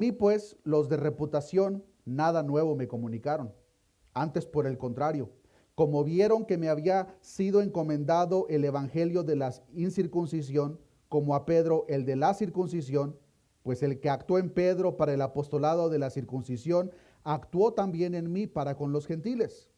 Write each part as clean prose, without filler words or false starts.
mí pues los de reputación nada nuevo me comunicaron. Antes, por el contrario, como vieron que me había sido encomendado el evangelio de la incircuncisión, como a Pedro el de la circuncisión, pues el que actuó en Pedro para el apostolado de la circuncisión, actuó también en mí para con los gentiles.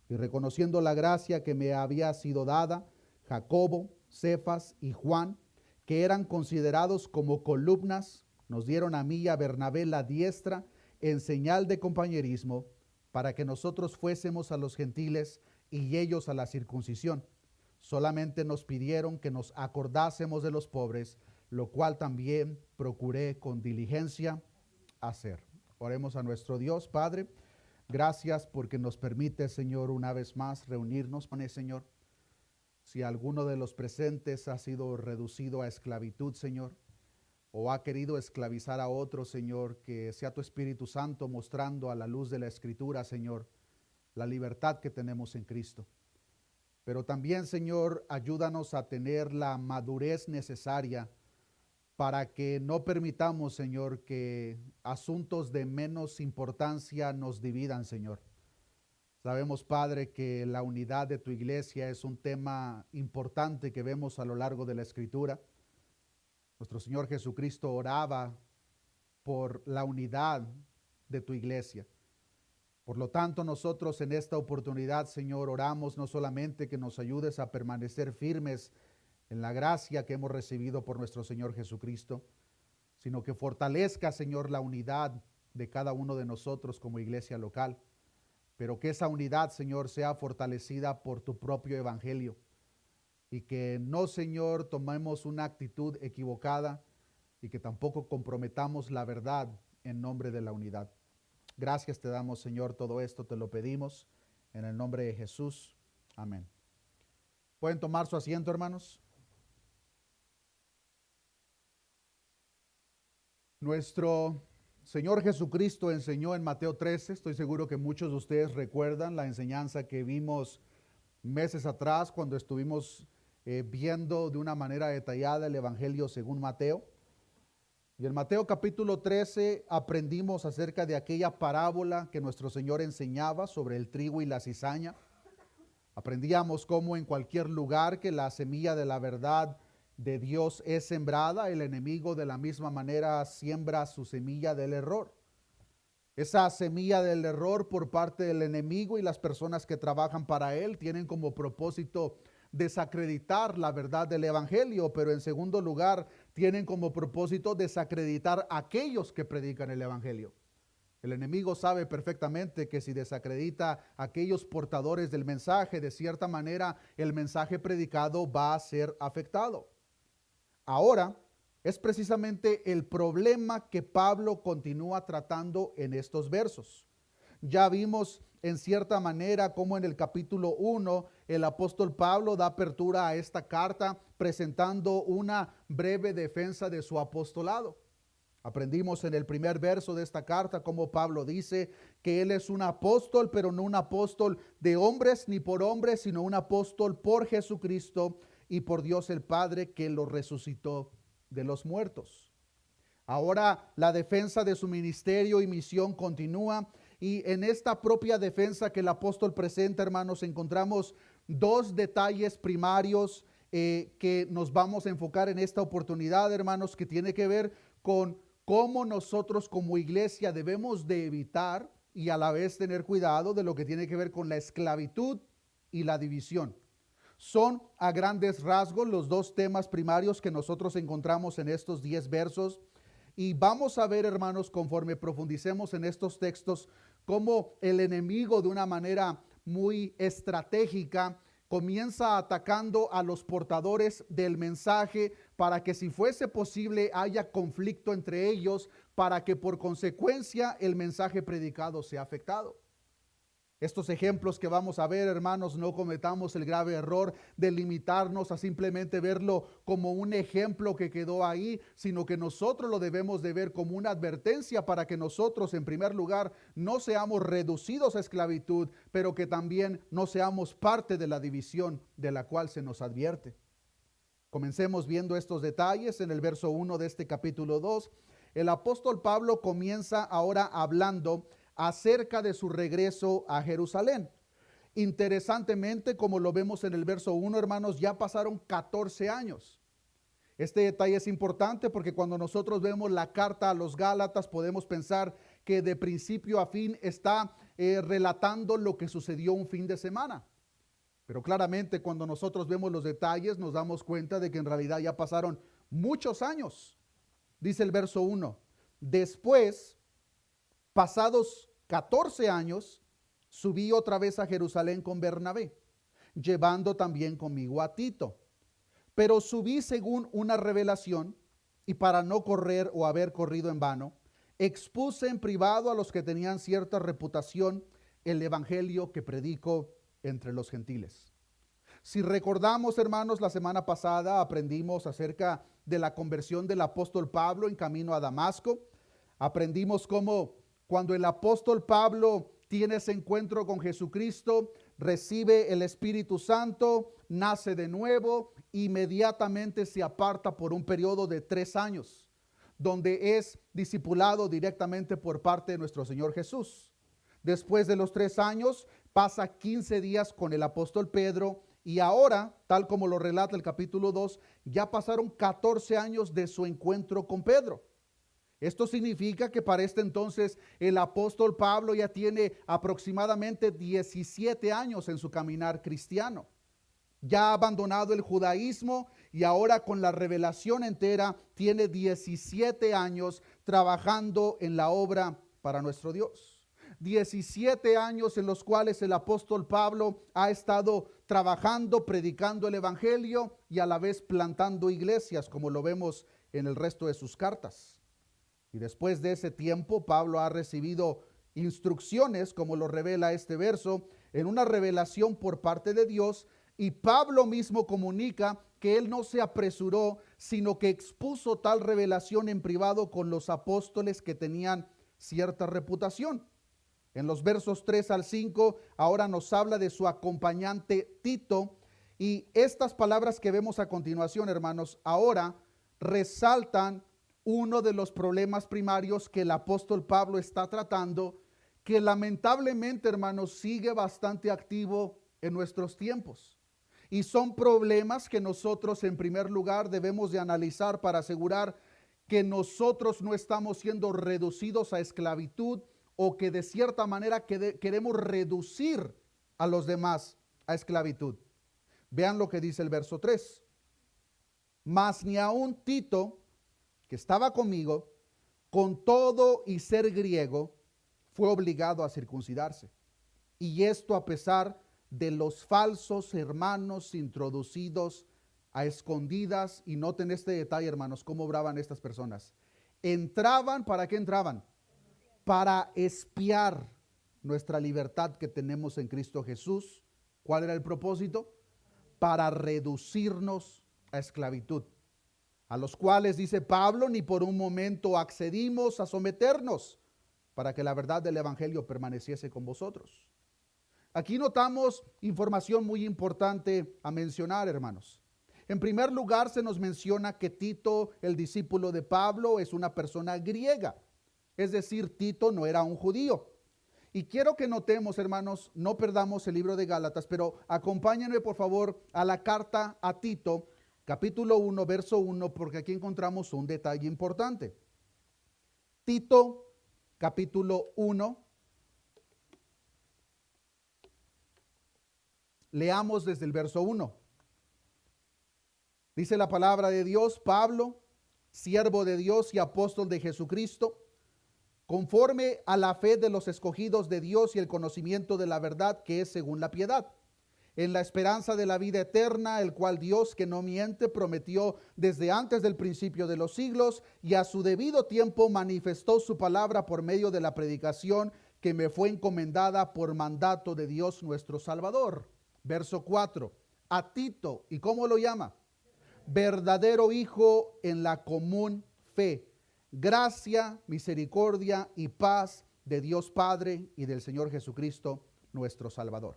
Y reconociendo la gracia que me había sido dada, Jacobo, Cefas y Juan, que eran considerados como columnas, nos dieron a mí y a Bernabé la diestra en señal de compañerismo, para que nosotros fuésemos a los gentiles y ellos a la circuncisión. Solamente nos pidieron que nos acordásemos de los pobres, lo cual también procuré con diligencia hacer. Oremos a nuestro Dios, Padre. Gracias porque nos permite, Señor, una vez más reunirnos con el Señor. Si alguno de los presentes ha sido reducido a esclavitud, Señor, o ha querido esclavizar a otro, Señor, que sea tu Espíritu Santo mostrando a la luz de la Escritura, Señor, la libertad que tenemos en Cristo. Pero también, Señor, ayúdanos a tener la madurez necesaria para que no permitamos, Señor, que asuntos de menos importancia nos dividan, Señor. Sabemos, Padre, que la unidad de tu iglesia es un tema importante que vemos a lo largo de la Escritura. Nuestro Señor Jesucristo oraba por la unidad de tu iglesia. Por lo tanto, nosotros en esta oportunidad, Señor, oramos no solamente que nos ayudes a permanecer firmes en la gracia que hemos recibido por nuestro Señor Jesucristo, sino que fortalezca, Señor, la unidad de cada uno de nosotros como iglesia local, pero que esa unidad, Señor, sea fortalecida por tu propio evangelio y que no, Señor, tomemos una actitud equivocada y que tampoco comprometamos la verdad en nombre de la unidad. Gracias te damos, Señor, todo esto te lo pedimos en el nombre de Jesús. Amén. ¿Pueden tomar su asiento, hermanos? Nuestro Señor Jesucristo enseñó en Mateo 13, estoy seguro que muchos de ustedes recuerdan la enseñanza que vimos meses atrás cuando estuvimos viendo de una manera detallada el Evangelio según Mateo. Y en Mateo capítulo 13 aprendimos acerca de aquella parábola que nuestro Señor enseñaba sobre el trigo y la cizaña. Aprendíamos cómo en cualquier lugar que la semilla de la verdad de Dios es sembrada, el enemigo de la misma manera siembra su semilla del error. Esa semilla del error por parte del enemigo y las personas que trabajan para él tienen como propósito desacreditar la verdad del evangelio, pero en segundo lugar tienen como propósito desacreditar a aquellos que predican el evangelio. El enemigo sabe perfectamente que si desacredita a aquellos portadores del mensaje, de cierta manera el mensaje predicado va a ser afectado. Ahora es precisamente el problema que Pablo continúa tratando en estos versos. Ya vimos en cierta manera cómo en el capítulo 1 el apóstol Pablo da apertura a esta carta presentando una breve defensa de su apostolado. Aprendimos en el primer verso de esta carta cómo Pablo dice que él es un apóstol, pero no un apóstol de hombres ni por hombres, sino un apóstol por Jesucristo y por Dios el Padre que lo resucitó de los muertos. Ahora la defensa de su ministerio y misión continúa y en esta propia defensa que el apóstol presenta, hermanos, encontramos dos detalles primarios que nos vamos a enfocar en esta oportunidad, hermanos, que tiene que ver con cómo nosotros como iglesia debemos de evitar y a la vez tener cuidado de lo que tiene que ver con la esclavitud y la división. Son a grandes rasgos los dos temas primarios que nosotros encontramos en estos 10 versos. Y vamos a ver, hermanos, conforme profundicemos en estos textos, cómo el enemigo de una manera muy estratégica comienza atacando a los portadores del mensaje para que si fuese posible haya conflicto entre ellos, para que por consecuencia el mensaje predicado sea afectado. Estos ejemplos que vamos a ver, hermanos, no cometamos el grave error de limitarnos a simplemente verlo como un ejemplo que quedó ahí, sino que nosotros lo debemos de ver como una advertencia para que nosotros, en primer lugar, no seamos reducidos a esclavitud, pero que también no seamos parte de la división de la cual se nos advierte. Comencemos viendo estos detalles en el verso 1 de este capítulo 2. el apóstol Pablo comienza ahora hablando acerca de su regreso a Jerusalén. Interesantemente, como lo vemos en el verso 1, hermanos, ya pasaron 14 años. Este detalle es importante porque cuando nosotros vemos la carta a los Gálatas podemos pensar que de principio a fin está relatando lo que sucedió un fin de semana. Pero claramente cuando nosotros vemos los detalles nos damos cuenta de que en realidad ya pasaron muchos años. Dice el verso 1, después, pasados 14 años, subí otra vez a Jerusalén con Bernabé, llevando también conmigo a Tito. Pero subí según una revelación, y para no correr o haber corrido en vano, expuse en privado a los que tenían cierta reputación el evangelio que predico entre los gentiles. Si recordamos, hermanos, la semana pasada aprendimos acerca de la conversión del apóstol Pablo en camino a Damasco. Aprendimos cómo cuando el apóstol Pablo tiene ese encuentro con Jesucristo, recibe el Espíritu Santo, nace de nuevo, inmediatamente se aparta por un periodo de 3 años, donde es discipulado directamente por parte de nuestro Señor Jesús. Después de los 3 años, pasa 15 días con el apóstol Pedro y ahora, tal como lo relata el capítulo 2, ya pasaron 14 años de su encuentro con Pedro. Esto significa que para este entonces el apóstol Pablo ya tiene aproximadamente 17 años en su caminar cristiano. Ya ha abandonado el judaísmo y ahora con la revelación entera tiene 17 años trabajando en la obra para nuestro Dios. 17 años en los cuales el apóstol Pablo ha estado trabajando, predicando el evangelio y a la vez plantando iglesias, como lo vemos en el resto de sus cartas. Y después de ese tiempo, Pablo ha recibido instrucciones, como lo revela este verso, en una revelación por parte de Dios, y Pablo mismo comunica que él no se apresuró, sino que expuso tal revelación en privado con los apóstoles que tenían cierta reputación. En los versos 3 al 5, ahora nos habla de su acompañante Tito, y estas palabras que vemos a continuación, hermanos, ahora resaltan uno de los problemas primarios que el apóstol Pablo está tratando, que lamentablemente, hermanos, sigue bastante activo en nuestros tiempos. Y son problemas que nosotros en primer lugar debemos de analizar para asegurar que nosotros no estamos siendo reducidos a esclavitud o que de cierta manera queremos reducir a los demás a esclavitud. Vean lo que dice el verso 3. Mas ni aun Tito, que estaba conmigo, con todo y ser griego, fue obligado a circuncidarse. Y esto a pesar de los falsos hermanos introducidos a escondidas. Y noten este detalle, hermanos, cómo obraban estas personas. Entraban, ¿para qué entraban? Para espiar nuestra libertad que tenemos en Cristo Jesús. ¿Cuál era el propósito? Para reducirnos a esclavitud. A los cuales, dice Pablo, ni por un momento accedimos a someternos para que la verdad del evangelio permaneciese con vosotros. Aquí notamos información muy importante a mencionar, hermanos. En primer lugar, se nos menciona que Tito, el discípulo de Pablo, es una persona griega. Es decir, Tito no era un judío. Y quiero que notemos, hermanos, no perdamos el libro de Gálatas, pero acompáñenme por favor a la carta a Tito, capítulo 1, verso 1, porque aquí encontramos un detalle importante. Tito, capítulo 1. Leamos desde el verso 1. Dice la palabra de Dios: Pablo, siervo de Dios y apóstol de Jesucristo, conforme a la fe de los escogidos de Dios y el conocimiento de la verdad que es según la piedad, en la esperanza de la vida eterna, el cual Dios, que no miente, prometió desde antes del principio de los siglos, y a su debido tiempo manifestó su palabra por medio de la predicación que me fue encomendada por mandato de Dios nuestro Salvador. Verso 4. A Tito, ¿y cómo lo llama? Verdadero hijo en la común fe. Gracia, misericordia y paz de Dios Padre y del Señor Jesucristo nuestro Salvador.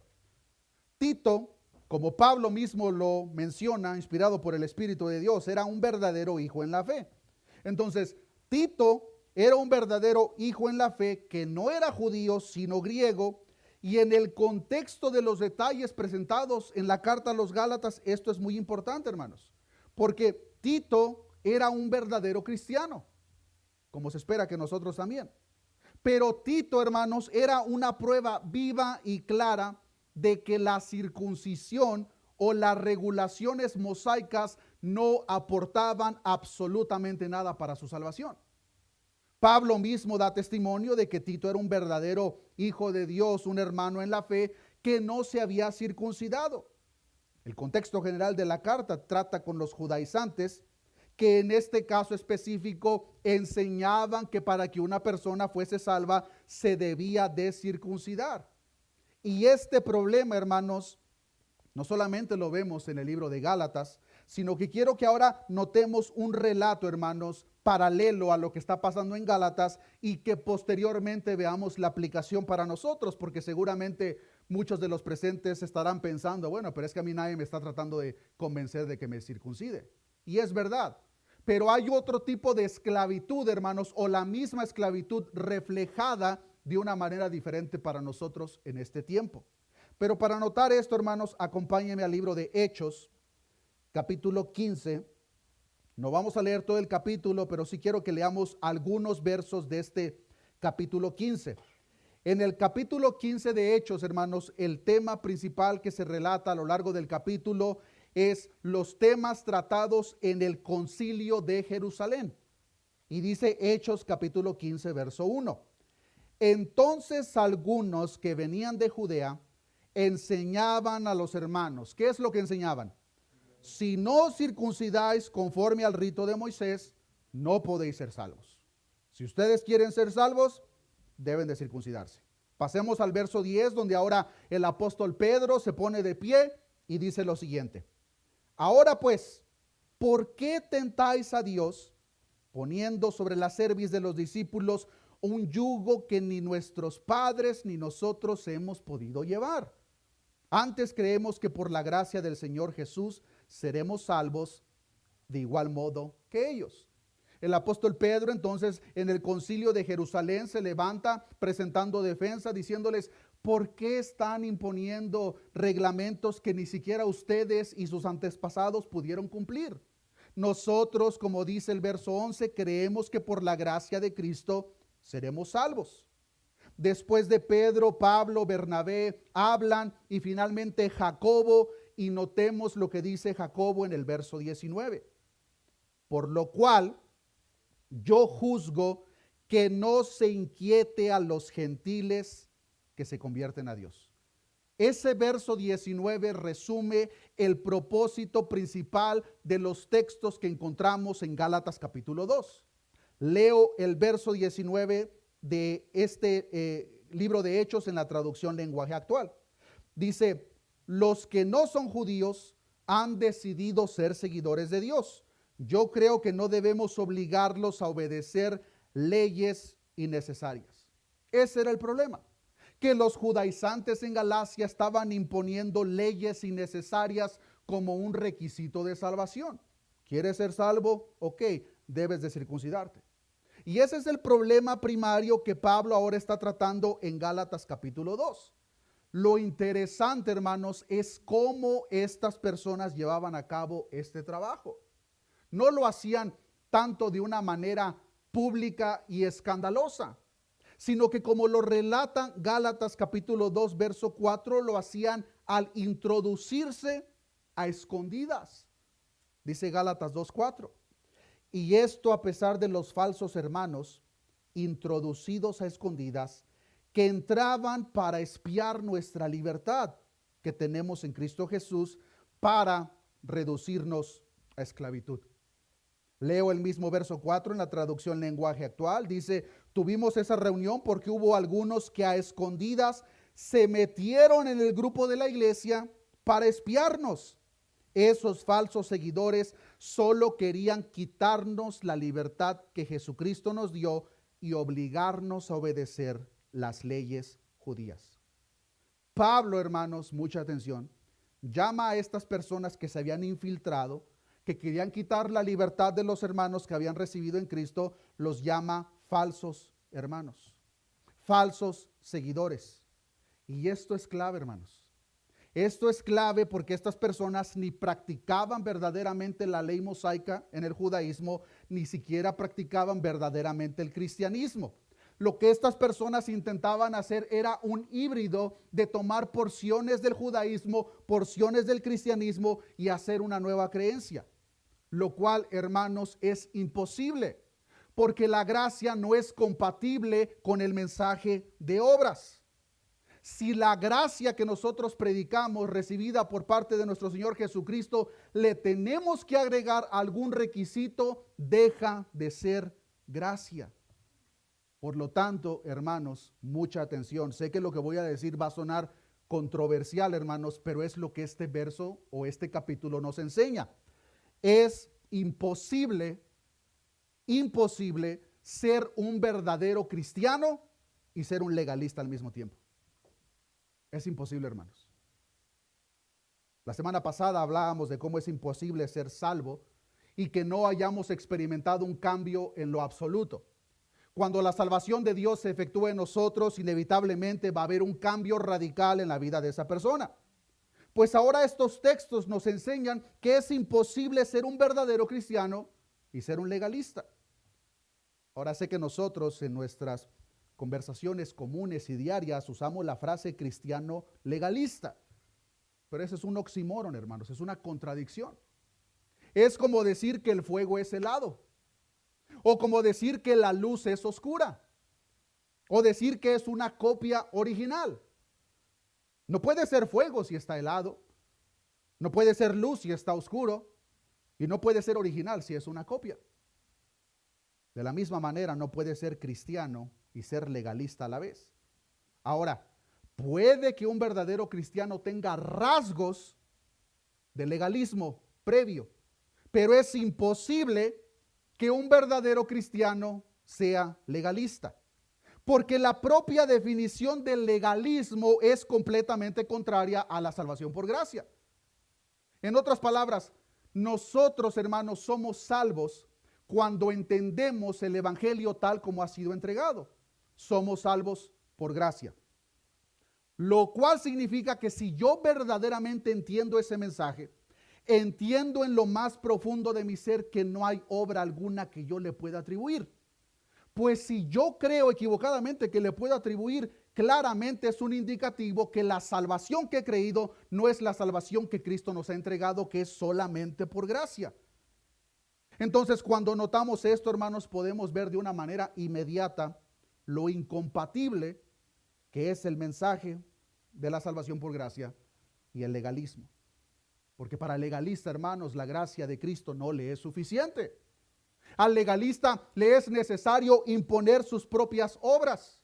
Tito, como Pablo mismo lo menciona, inspirado por el Espíritu de Dios, era un verdadero hijo en la fe. Entonces, Tito era un verdadero hijo en la fe que no era judío sino griego, y en el contexto de los detalles presentados en la carta a los Gálatas, esto es muy importante, hermanos, porque Tito era un verdadero cristiano, como se espera que nosotros también. Pero Tito, hermanos, era una prueba viva y clara de que la circuncisión o las regulaciones mosaicas no aportaban absolutamente nada para su salvación. Pablo mismo da testimonio de que Tito era un verdadero hijo de Dios, un hermano en la fe que no se había circuncidado. El contexto general de la carta trata con los judaizantes, que en este caso específico enseñaban que para que una persona fuese salva se debía de circuncidar. Y este problema, hermanos, no solamente lo vemos en el libro de Gálatas, sino que quiero que ahora notemos un relato, hermanos, paralelo a lo que está pasando en Gálatas y que posteriormente veamos la aplicación para nosotros, porque seguramente muchos de los presentes estarán pensando, bueno, pero es que a mí nadie me está tratando de convencer de que me circuncide. Y es verdad, pero hay otro tipo de esclavitud, hermanos, o la misma esclavitud reflejada de una manera diferente para nosotros en este tiempo. Pero para notar esto, hermanos, acompáñenme al libro de Hechos, capítulo 15. No vamos a leer todo el capítulo, pero sí quiero que leamos algunos versos de este capítulo 15. En el capítulo 15 de Hechos, hermanos, el tema principal que se relata a lo largo del capítulo es los temas tratados en el concilio de Jerusalén. Y dice Hechos capítulo 15, verso 1. Entonces algunos que venían de Judea enseñaban a los hermanos. ¿Qué es lo que enseñaban? Si no circuncidáis conforme al rito de Moisés, no podéis ser salvos. Si ustedes quieren ser salvos, deben de circuncidarse. Pasemos al verso 10, donde ahora el apóstol Pedro se pone de pie y dice lo siguiente. Ahora pues, ¿por qué tentáis a Dios poniendo sobre la cerviz de los discípulos un yugo que ni nuestros padres ni nosotros hemos podido llevar? Antes creemos que por la gracia del Señor Jesús seremos salvos de igual modo que ellos. El apóstol Pedro entonces en el concilio de Jerusalén se levanta presentando defensa diciéndoles, ¿por qué están imponiendo reglamentos que ni siquiera ustedes y sus antepasados pudieron cumplir? Nosotros, como dice el verso 11, creemos que por la gracia de Cristo seremos salvos. Después de Pedro, Pablo, Bernabé hablan y finalmente Jacobo, y notemos lo que dice Jacobo en el verso 19. Por lo cual yo juzgo que no se inquiete a los gentiles que se convierten a Dios. Ese verso 19 resume el propósito principal de los textos que encontramos en Gálatas capítulo 2. Leo el verso 19 de este libro de Hechos en la traducción lenguaje actual. Dice, los que no son judíos han decidido ser seguidores de Dios. Yo creo que no debemos obligarlos a obedecer leyes innecesarias. Ese era el problema, que los judaizantes en Galacia estaban imponiendo leyes innecesarias como un requisito de salvación. ¿Quieres ser salvo? Ok, debes de circuncidarte. Y ese es el problema primario que Pablo ahora está tratando en Gálatas capítulo 2. Lo interesante, hermanos, es cómo estas personas llevaban a cabo este trabajo. No lo hacían tanto de una manera pública y escandalosa, sino que como lo relata Gálatas capítulo 2, verso 4, lo hacían al introducirse a escondidas. Dice Gálatas 2:4. Y esto a pesar de los falsos hermanos introducidos a escondidas que entraban para espiar nuestra libertad que tenemos en Cristo Jesús para reducirnos a esclavitud. Leo el mismo verso 4 en la traducción lenguaje actual. Dice, tuvimos esa reunión porque hubo algunos que a escondidas se metieron en el grupo de la iglesia para espiarnos. Esos falsos seguidores solo querían quitarnos la libertad que Jesucristo nos dio y obligarnos a obedecer las leyes judías. Pablo, hermanos, mucha atención, llama a estas personas que se habían infiltrado, que querían quitar la libertad de los hermanos que habían recibido en Cristo, los llama falsos hermanos, falsos seguidores. Y esto es clave, hermanos. Esto es clave porque estas personas ni practicaban verdaderamente la ley mosaica en el judaísmo, ni siquiera practicaban verdaderamente el cristianismo. Lo que estas personas intentaban hacer era un híbrido de tomar porciones del judaísmo, porciones del cristianismo y hacer una nueva creencia. Lo cual, hermanos, es imposible, porque la gracia no es compatible con el mensaje de obras. Si la gracia que nosotros predicamos, recibida por parte de nuestro Señor Jesucristo, le tenemos que agregar algún requisito, deja de ser gracia. Por lo tanto, hermanos, mucha atención. Sé que lo que voy a decir va a sonar controversial, hermanos, pero es lo que este verso o este capítulo nos enseña. Es imposible ser un verdadero cristiano y ser un legalista al mismo tiempo. Es imposible, hermanos. La semana pasada hablábamos de cómo es imposible ser salvo y que no hayamos experimentado un cambio en lo absoluto. Cuando la salvación de Dios se efectúa en nosotros, inevitablemente va a haber un cambio radical en la vida de esa persona. Pues ahora estos textos nos enseñan que es imposible ser un verdadero cristiano y ser un legalista. Ahora sé que nosotros en nuestras conversaciones comunes y diarias usamos la frase cristiano legalista, pero ese es un oxímoron, hermanos, es una contradicción. Es como decir que el fuego es helado, o como decir que la luz es oscura, o decir que es una copia original. No puede ser fuego si está helado, no puede ser luz si está oscuro, y no puede ser original si es una copia. De la misma manera, no puede ser cristiano y ser legalista a la vez. Ahora, puede que un verdadero cristiano tenga rasgos de legalismo previo, pero es imposible que un verdadero cristiano sea legalista, porque la propia definición del legalismo es completamente contraria a la salvación por gracia. En otras palabras, nosotros, hermanos, somos salvos cuando entendemos el evangelio tal como ha sido entregado. Somos salvos por gracia. Lo cual significa que si yo verdaderamente entiendo ese mensaje, entiendo en lo más profundo de mi ser que no hay obra alguna que yo le pueda atribuir. Pues si yo creo equivocadamente que le puedo atribuir, claramente es un indicativo que la salvación que he creído no es la salvación que Cristo nos ha entregado, que es solamente por gracia. Entonces, cuando notamos esto, hermanos, podemos ver de una manera inmediata lo incompatible que es el mensaje de la salvación por gracia y el legalismo. Porque para el legalista, hermanos, la gracia de Cristo no le es suficiente. Al legalista le es necesario imponer sus propias obras.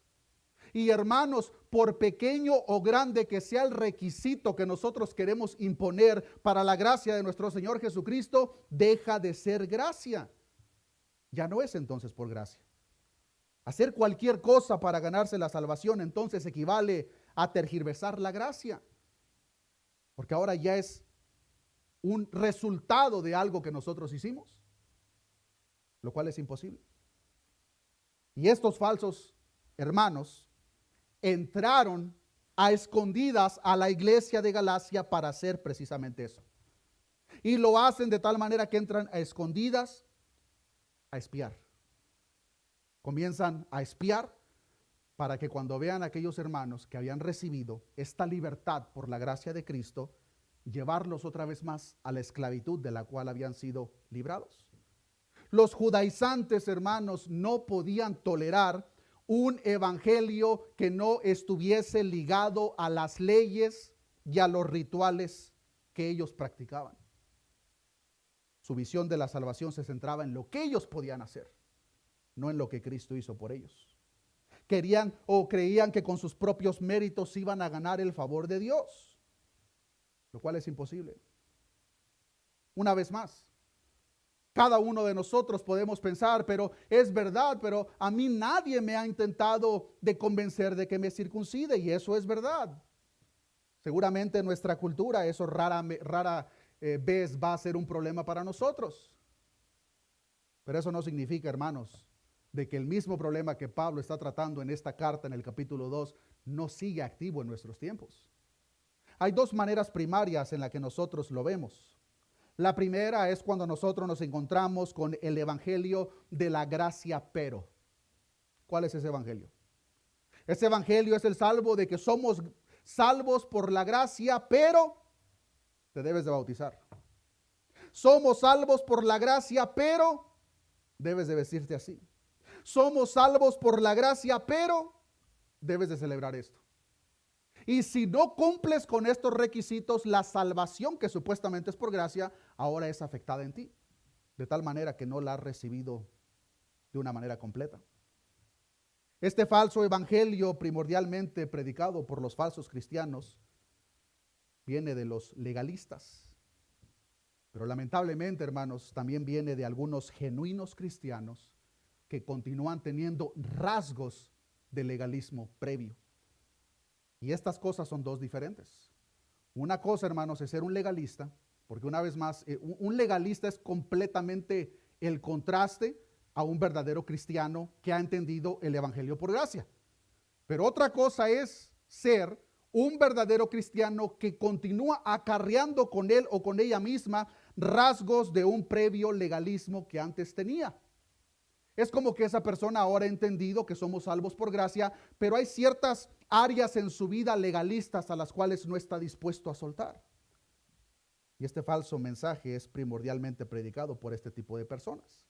Y hermanos, por pequeño o grande que sea el requisito que nosotros queremos imponer para la gracia de nuestro Señor Jesucristo, deja de ser gracia. Ya no es entonces por gracia. Hacer cualquier cosa para ganarse la salvación entonces equivale a tergiversar la gracia. Porque ahora ya es un resultado de algo que nosotros hicimos, lo cual es imposible. Y estos falsos hermanos entraron a escondidas a la iglesia de Galacia para hacer precisamente eso. Y lo hacen de tal manera que entran a escondidas a espiar. Comienzan a espiar para que cuando vean a aquellos hermanos que habían recibido esta libertad por la gracia de Cristo, llevarlos otra vez más a la esclavitud de la cual habían sido librados. Los judaizantes, hermanos, no podían tolerar un evangelio que no estuviese ligado a las leyes y a los rituales que ellos practicaban. Su visión de la salvación se centraba en lo que ellos podían hacer, no en lo que Cristo hizo por ellos. Querían o creían que con sus propios méritos iban a ganar el favor de Dios, lo cual es imposible. Una vez más, cada uno de nosotros podemos pensar, pero es verdad, pero a mí nadie me ha intentado de convencer de que me circuncide, y eso es verdad. Seguramente en nuestra cultura eso vez va a ser un problema para nosotros. Pero eso no significa, hermanos, de que el mismo problema que Pablo está tratando en esta carta, en el capítulo 2, no sigue activo en nuestros tiempos. Hay dos maneras primarias en las que nosotros lo vemos. La primera es cuando nosotros nos encontramos con el evangelio de la gracia, pero. ¿Cuál es ese evangelio? Ese evangelio es el salvo de que somos salvos por la gracia, pero te debes de bautizar. Somos salvos por la gracia, pero debes de vestirte así. Somos salvos por la gracia, pero debes de celebrar esto. Y si no cumples con estos requisitos, la salvación que supuestamente es por gracia, ahora es afectada en ti, de tal manera que no la has recibido de una manera completa. Este falso evangelio, primordialmente predicado por los falsos cristianos, viene de los legalistas. Pero lamentablemente, hermanos, también viene de algunos genuinos cristianos que continúan teniendo rasgos de legalismo previo. Y estas cosas son dos diferentes. Una cosa, hermanos, es ser un legalista, porque una vez más, un legalista es completamente el contraste a un verdadero cristiano que ha entendido el evangelio por gracia. Pero otra cosa es ser un verdadero cristiano que continúa acarreando con él o con ella misma rasgos de un previo legalismo que antes tenía. Es como que esa persona ahora ha entendido que somos salvos por gracia, pero hay ciertas áreas en su vida legalistas a las cuales no está dispuesto a soltar. Y este falso mensaje es primordialmente predicado por este tipo de personas.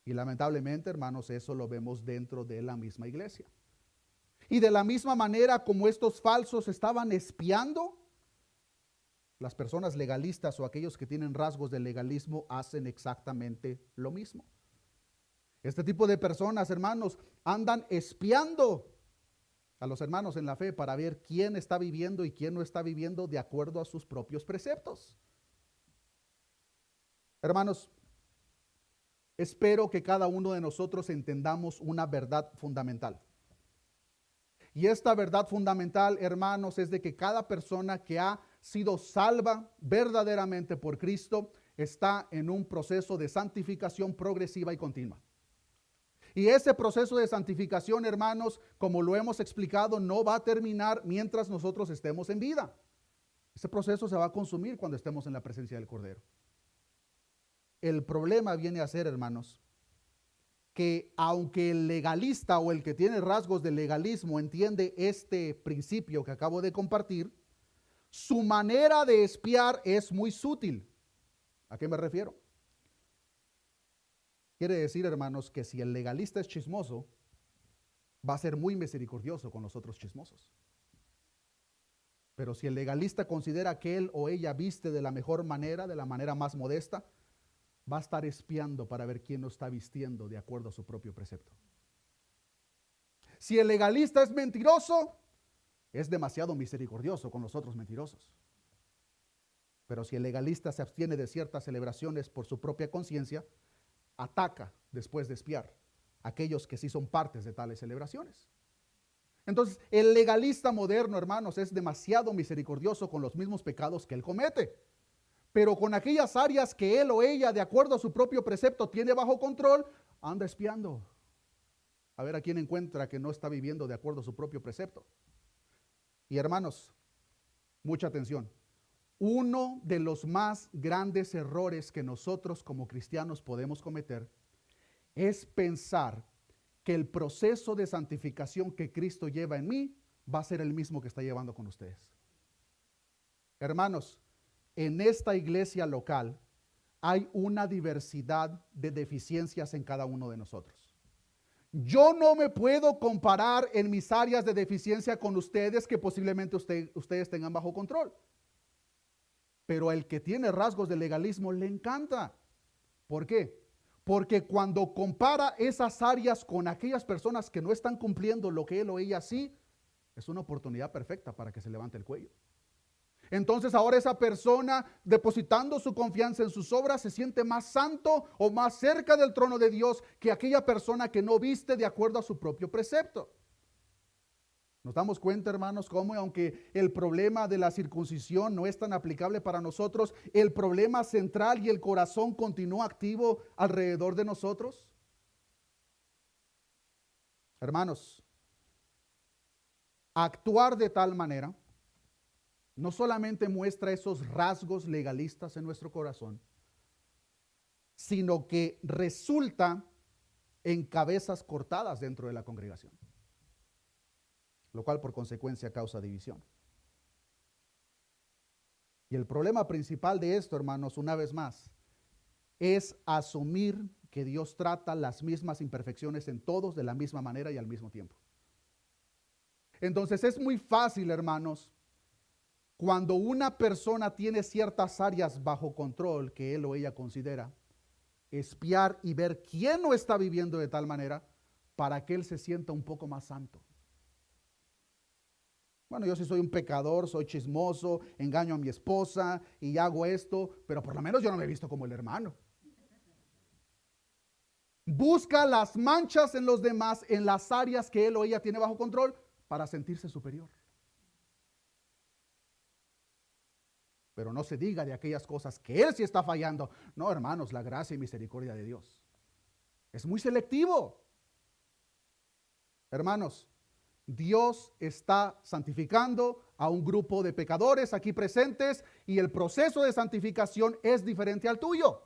Y lamentablemente, hermanos, eso lo vemos dentro de la misma iglesia. Y de la misma manera como estos falsos estaban espiando, las personas legalistas o aquellos que tienen rasgos de legalismo hacen exactamente lo mismo. Este tipo de personas, hermanos, andan espiando a los hermanos en la fe para ver quién está viviendo y quién no está viviendo de acuerdo a sus propios preceptos. Hermanos, espero que cada uno de nosotros entendamos una verdad fundamental. Y esta verdad fundamental, hermanos, es de que cada persona que ha sido salva verdaderamente por Cristo está en un proceso de santificación progresiva y continua. Y ese proceso de santificación, hermanos, como lo hemos explicado, no va a terminar mientras nosotros estemos en vida. Ese proceso se va a consumir cuando estemos en la presencia del Cordero. El problema viene a ser, hermanos, que aunque el legalista o el que tiene rasgos de legalismo entiende este principio que acabo de compartir, su manera de espiar es muy sutil. ¿A qué me refiero? Quiere decir, hermanos, que si el legalista es chismoso, va a ser muy misericordioso con los otros chismosos. Pero si el legalista considera que él o ella viste de la mejor manera, de la manera más modesta, va a estar espiando para ver quién no está vistiendo de acuerdo a su propio precepto. Si el legalista es mentiroso, es demasiado misericordioso con los otros mentirosos. Pero si el legalista se abstiene de ciertas celebraciones por su propia conciencia, ataca después de espiar a aquellos que sí son partes de tales celebraciones. Entonces, el legalista moderno, hermanos, es demasiado misericordioso con los mismos pecados que él comete. Pero con aquellas áreas que él o ella, de acuerdo a su propio precepto, tiene bajo control, anda espiando. A ver a quién encuentra que no está viviendo de acuerdo a su propio precepto. Y hermanos, mucha atención. Uno de los más grandes errores que nosotros como cristianos podemos cometer es pensar que el proceso de santificación que Cristo lleva en mí va a ser el mismo que está llevando con ustedes. Hermanos, en esta iglesia local hay una diversidad de deficiencias en cada uno de nosotros. Yo no me puedo comparar en mis áreas de deficiencia con ustedes que posiblemente ustedes tengan bajo control. Pero el que tiene rasgos de legalismo le encanta. ¿Por qué? Porque cuando compara esas áreas con aquellas personas que no están cumpliendo lo que él o ella sí, es una oportunidad perfecta para que se levante el cuello. Entonces ahora esa persona, depositando su confianza en sus obras, se siente más santo o más cerca del trono de Dios que aquella persona que no viste de acuerdo a su propio precepto. Nos damos cuenta, hermanos, cómo aunque el problema de la circuncisión no es tan aplicable para nosotros, el problema central y el corazón continúa activo alrededor de nosotros. Hermanos, actuar de tal manera no solamente muestra esos rasgos legalistas en nuestro corazón, sino que resulta en cabezas cortadas dentro de la congregación, lo cual por consecuencia causa división. Y el problema principal de esto, hermanos, una vez más, es asumir que Dios trata las mismas imperfecciones en todos de la misma manera y al mismo tiempo. Entonces es muy fácil, hermanos, cuando una persona tiene ciertas áreas bajo control que él o ella considera, espiar y ver quién no está viviendo de tal manera para que él se sienta un poco más santo. Bueno, yo sí soy un pecador, soy chismoso, engaño a mi esposa y hago esto, pero por lo menos yo no me he visto como el hermano. Busca las manchas en los demás, en las áreas que él o ella tiene bajo control, para sentirse superior. Pero no se diga de aquellas cosas que él sí está fallando. No, hermanos, la gracia y misericordia de Dios es muy selectivo. Hermanos, Dios está santificando a un grupo de pecadores aquí presentes y el proceso de santificación es diferente al tuyo.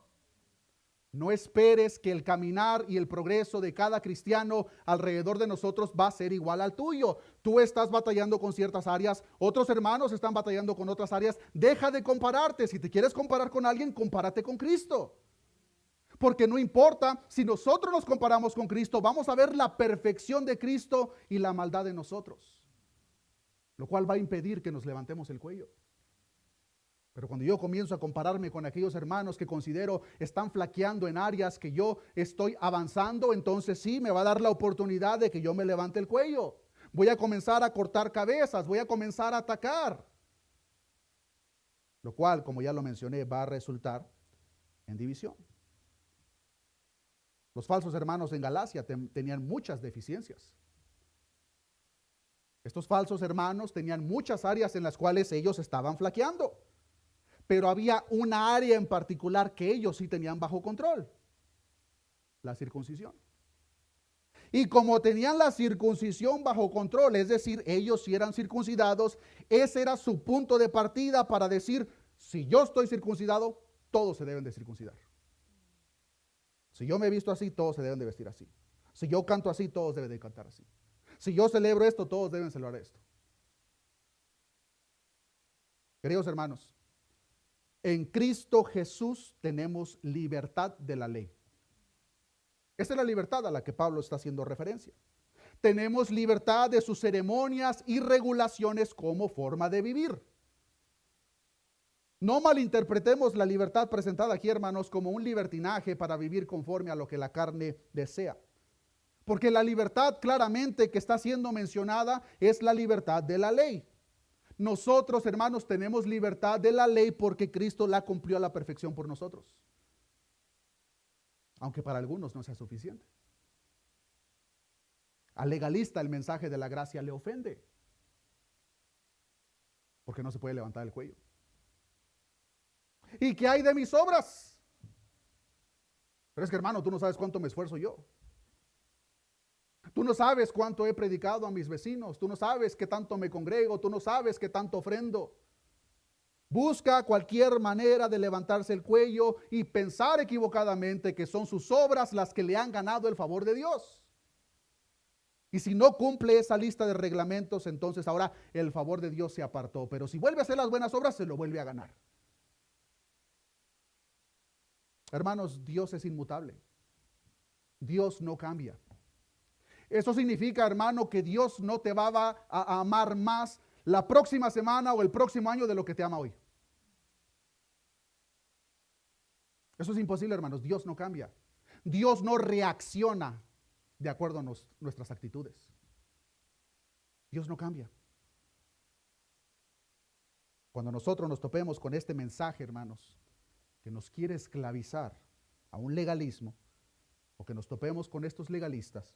No esperes que el caminar y el progreso de cada cristiano alrededor de nosotros va a ser igual al tuyo. Tú estás batallando con ciertas áreas, otros hermanos están batallando con otras áreas. Deja de compararte. Si te quieres comparar con alguien, compárate con Cristo. Porque no importa, si nosotros nos comparamos con Cristo, vamos a ver la perfección de Cristo y la maldad de nosotros, lo cual va a impedir que nos levantemos el cuello. Pero cuando yo comienzo a compararme con aquellos hermanos que considero están flaqueando en áreas que yo estoy avanzando, entonces sí, me va a dar la oportunidad de que yo me levante el cuello. Voy a comenzar a cortar cabezas, voy a comenzar a atacar. Lo cual, como ya lo mencioné, va a resultar en división. Los falsos hermanos en Galacia tenían muchas deficiencias. Estos falsos hermanos tenían muchas áreas en las cuales ellos estaban flaqueando. Pero había una área en particular que ellos sí tenían bajo control: la circuncisión. Y como tenían la circuncisión bajo control, es decir, ellos sí eran circuncidados, ese era su punto de partida para decir: si yo estoy circuncidado, todos se deben de circuncidar. Si yo me he visto así, todos se deben de vestir así. Si yo canto así, todos deben de cantar así. Si yo celebro esto, todos deben celebrar esto. Queridos hermanos, en Cristo Jesús tenemos libertad de la ley. Esa es la libertad a la que Pablo está haciendo referencia. Tenemos libertad de sus ceremonias y regulaciones como forma de vivir. No malinterpretemos la libertad presentada aquí, hermanos, como un libertinaje para vivir conforme a lo que la carne desea. Porque la libertad claramente que está siendo mencionada es la libertad de la ley. Nosotros, hermanos, tenemos libertad de la ley porque Cristo la cumplió a la perfección por nosotros. Aunque para algunos no sea suficiente. Al legalista el mensaje de la gracia le ofende, porque no se puede levantar el cuello. ¿Y qué hay de mis obras? Pero es que, hermano, tú no sabes cuánto me esfuerzo yo. Tú no sabes cuánto he predicado a mis vecinos. Tú no sabes qué tanto me congrego. Tú no sabes qué tanto ofrendo. Busca cualquier manera de levantarse el cuello y pensar equivocadamente que son sus obras las que le han ganado el favor de Dios. Y si no cumple esa lista de reglamentos, entonces ahora el favor de Dios se apartó. Pero si vuelve a hacer las buenas obras, se lo vuelve a ganar. Hermanos, Dios es inmutable. Dios no cambia. Eso significa, hermano, que Dios no te va a amar más la próxima semana o el próximo año de lo que te ama hoy. Eso es imposible, hermanos. Dios no cambia. Dios no reacciona de acuerdo a nuestras actitudes. Dios no cambia. Cuando nosotros nos topemos con este mensaje, hermanos, que nos quiere esclavizar a un legalismo, o que nos topemos con estos legalistas,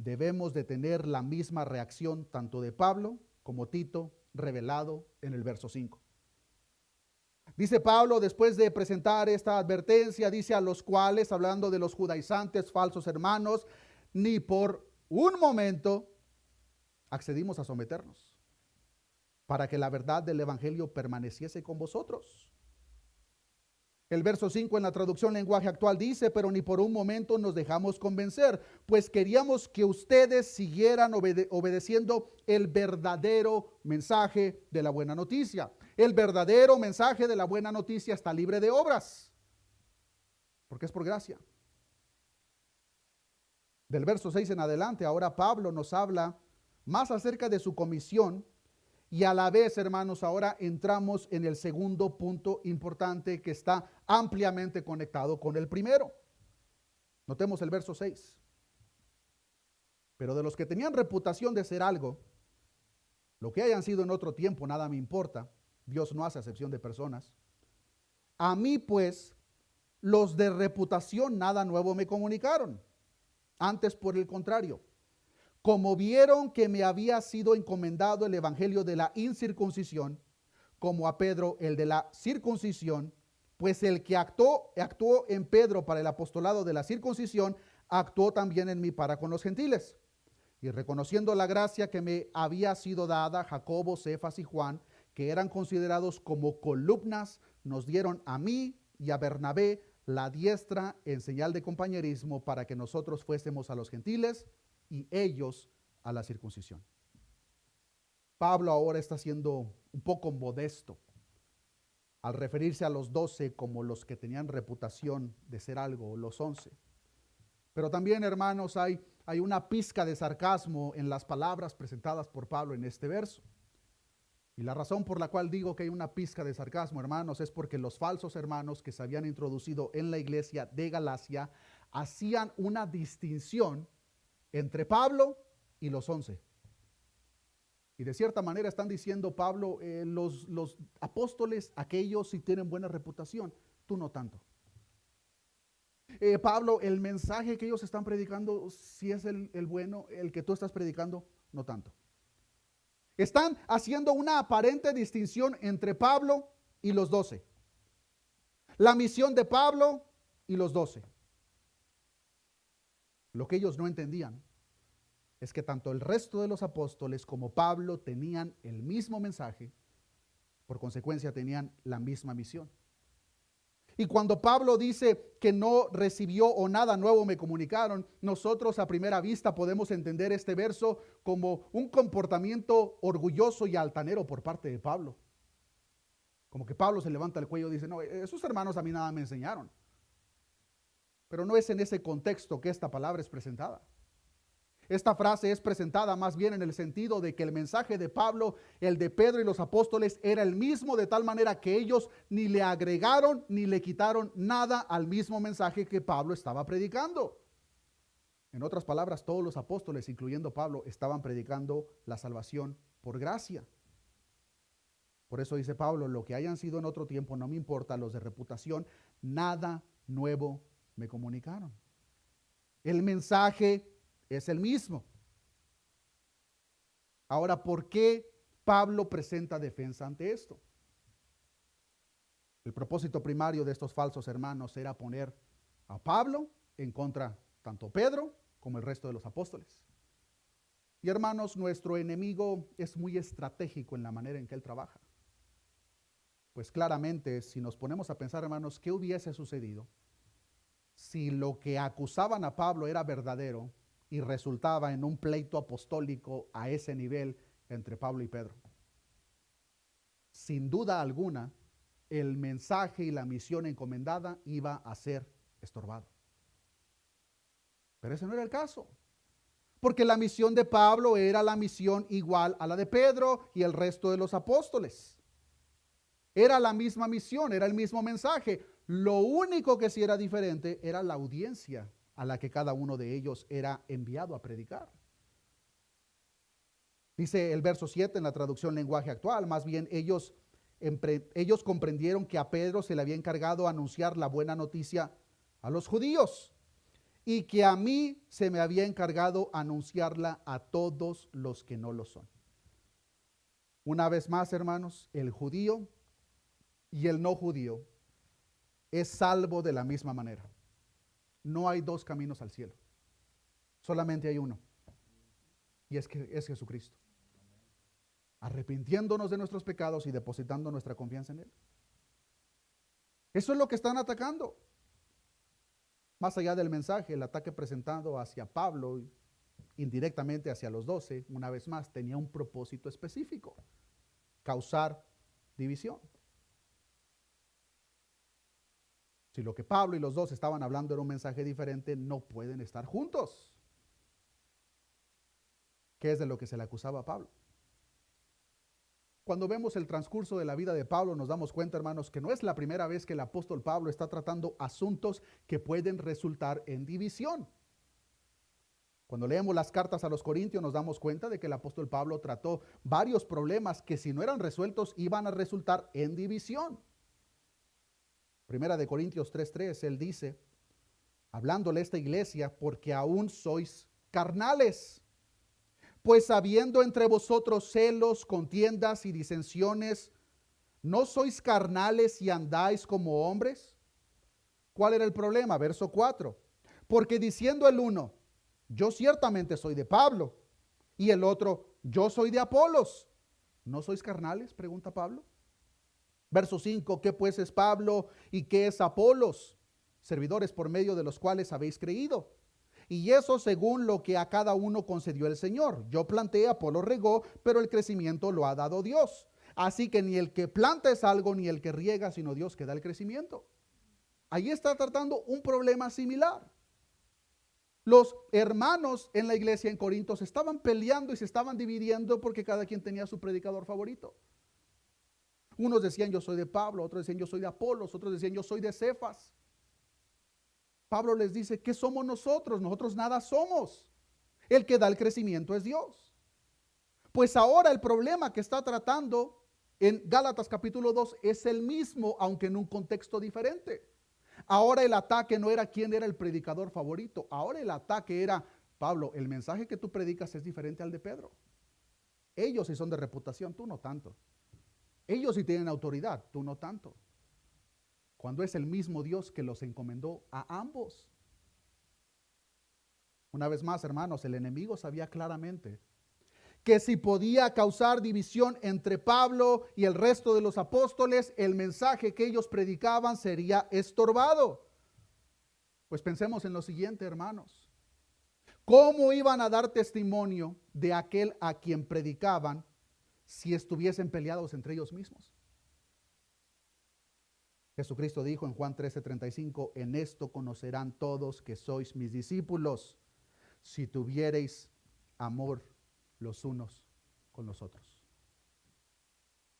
debemos de tener la misma reacción tanto de Pablo como Tito, revelado en el verso 5. Dice Pablo, después de presentar esta advertencia, dice: a los cuales, hablando de los judaizantes, falsos hermanos, ni por un momento accedimos a someternos, para que la verdad del evangelio permaneciese con vosotros. El verso 5 en la traducción lenguaje actual dice: pero ni por un momento nos dejamos convencer, pues queríamos que ustedes siguieran obedeciendo el verdadero mensaje de la buena noticia. El verdadero mensaje de la buena noticia está libre de obras, porque es por gracia. Del verso 6 en adelante, ahora Pablo nos habla más acerca de su comisión. Y a la vez, hermanos, ahora entramos en el segundo punto importante que está ampliamente conectado con el primero. Notemos el verso 6. Pero de los que tenían reputación de ser algo, lo que hayan sido en otro tiempo, nada me importa. Dios no hace acepción de personas. A mí, pues, los de reputación nada nuevo me comunicaron. Antes, por el contrario, como vieron que me había sido encomendado el evangelio de la incircuncisión, como a Pedro el de la circuncisión, pues el que actuó en Pedro para el apostolado de la circuncisión, actuó también en mí para con los gentiles. Y reconociendo la gracia que me había sido dada, Jacobo, Cefas y Juan, que eran considerados como columnas, nos dieron a mí y a Bernabé la diestra en señal de compañerismo, para que nosotros fuésemos a los gentiles y ellos a la circuncisión. Pablo ahora está siendo un poco modesto al referirse a los 12 como los que tenían reputación de ser algo, los 11. Pero también, hermanos, hay una pizca de sarcasmo en las palabras presentadas por Pablo en este verso. Y la razón por la cual digo que hay una pizca de sarcasmo, hermanos, es porque los falsos hermanos que se habían introducido en la iglesia de Galacia hacían una distinción entre Pablo y los 11. Y de cierta manera están diciendo: Pablo, los apóstoles, aquellos sí tienen buena reputación, tú no tanto. Pablo, el mensaje que ellos están predicando, si es el bueno, el que tú estás predicando, no tanto. Están haciendo una aparente distinción entre Pablo y los 12. La misión de Pablo y los 12. Lo que ellos no entendían es que tanto el resto de los apóstoles como Pablo tenían el mismo mensaje, por consecuencia tenían la misma misión. Y cuando Pablo dice que no recibió o nada nuevo me comunicaron, nosotros a primera vista podemos entender este verso como un comportamiento orgulloso y altanero por parte de Pablo. Como que Pablo se levanta el cuello y dice: no, esos hermanos a mí nada me enseñaron. Pero no es en ese contexto que esta palabra es presentada. Esta frase es presentada más bien en el sentido de que el mensaje de Pablo, el de Pedro y los apóstoles, era el mismo, de tal manera que ellos ni le agregaron ni le quitaron nada al mismo mensaje que Pablo estaba predicando. En otras palabras, todos los apóstoles, incluyendo Pablo, estaban predicando la salvación por gracia. Por eso dice Pablo: lo que hayan sido en otro tiempo no me importa, los de reputación nada nuevo me comunicaron. El mensaje es el mismo. Ahora, ¿por qué Pablo presenta defensa ante esto? El propósito primario de estos falsos hermanos era poner a Pablo en contra tanto Pedro como el resto de los apóstoles. Y hermanos, nuestro enemigo es muy estratégico en la manera en que él trabaja. Pues claramente, si nos ponemos a pensar, hermanos, ¿qué hubiese sucedido si lo que acusaban a Pablo era verdadero y resultaba en un pleito apostólico a ese nivel entre Pablo y Pedro? Sin duda alguna, el mensaje y la misión encomendada iba a ser estorbado. Pero ese no era el caso, porque la misión de Pablo era la misión igual a la de Pedro y el resto de los apóstoles. Era la misma misión, era el mismo mensaje. Lo único que sí era diferente era la audiencia a la que cada uno de ellos era enviado a predicar. Dice el verso 7 en la traducción lenguaje actual: más bien ellos comprendieron que a Pedro se le había encargado anunciar la buena noticia a los judíos. y que a mí se me había encargado anunciarla a todos los que no lo son. Una vez más, hermanos, el judío y el no judío es salvo de la misma manera. No hay dos caminos al cielo, solamente hay uno, y es que es Jesucristo. Arrepintiéndonos de nuestros pecados y depositando nuestra confianza en Él. Eso es lo que están atacando. Más allá del mensaje, el ataque presentado hacia Pablo, indirectamente hacia los 12, una vez más, tenía un propósito específico: causar división. Si lo que Pablo y los 12 estaban hablando era un mensaje diferente, no pueden estar juntos. ¿Qué es de lo que se le acusaba a Pablo? Cuando vemos el transcurso de la vida de Pablo, nos damos cuenta, hermanos, que no es la primera vez que el apóstol Pablo está tratando asuntos que pueden resultar en división. Cuando leemos las cartas a los Corintios, nos damos cuenta de que el apóstol Pablo trató varios problemas que, si no eran resueltos, iban a resultar en división. Primera de Corintios 3:3, él dice, hablándole a esta iglesia: porque aún sois carnales. Pues habiendo entre vosotros celos, contiendas y disensiones, ¿no sois carnales y andáis como hombres? ¿Cuál era el problema? Verso 4. Porque diciendo el uno, yo ciertamente soy de Pablo, y el otro, yo soy de Apolos, ¿no sois carnales?, pregunta Pablo. Verso 5. ¿Qué pues es Pablo y qué es Apolos? Servidores por medio de los cuales habéis creído. Y eso según lo que a cada uno concedió el Señor. Yo planté, Apolo regó, pero el crecimiento lo ha dado Dios. Así que ni el que planta es algo, ni el que riega, sino Dios que da el crecimiento. Ahí está tratando un problema similar. Los hermanos en la iglesia en Corinto se estaban peleando y se estaban dividiendo porque cada quien tenía su predicador favorito. Unos decían yo soy de Pablo, otros decían yo soy de Apolos, otros decían yo soy de Cefas. Pablo les dice, ¿qué somos nosotros? Nosotros nada somos. El que da el crecimiento es Dios. Pues ahora el problema que está tratando en Gálatas capítulo 2 es el mismo, aunque en un contexto diferente. Ahora el ataque no era quién era el predicador favorito. Ahora el ataque era, Pablo, el mensaje que tú predicas es diferente al de Pedro. Ellos sí son de reputación, tú no tanto. Ellos sí tienen autoridad, tú no tanto. Cuando es el mismo Dios que los encomendó a ambos. Una vez más, hermanos, el enemigo sabía claramente que si podía causar división entre Pablo y el resto de los apóstoles, el mensaje que ellos predicaban sería estorbado. Pues pensemos en lo siguiente, hermanos. ¿Cómo iban a dar testimonio de aquel a quien predicaban si estuviesen peleados entre ellos mismos? Jesucristo dijo en Juan 13:35, en esto conocerán todos que sois mis discípulos, si tuviereis amor los unos con los otros.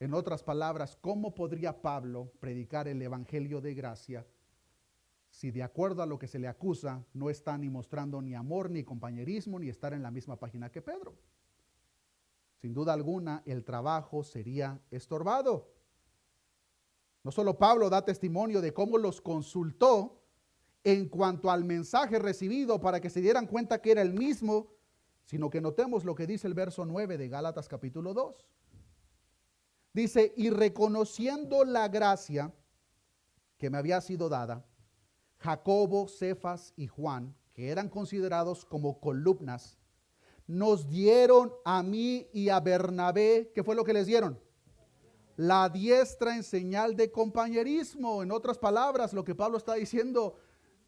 En otras palabras, ¿cómo podría Pablo predicar el evangelio de gracia si, de acuerdo a lo que se le acusa, no está ni mostrando ni amor, ni compañerismo, ni estar en la misma página que Pedro? Sin duda alguna, el trabajo sería estorbado. No solo Pablo da testimonio de cómo los consultó en cuanto al mensaje recibido para que se dieran cuenta que era el mismo, sino que notemos lo que dice el verso 9 de Gálatas capítulo 2. Dice, y reconociendo la gracia que me había sido dada, Jacobo, Cefas y Juan, que eran considerados como columnas, nos dieron a mí y a Bernabé, ¿qué fue lo que les dieron? La diestra en señal de compañerismo. En otras palabras, lo que Pablo está diciendo,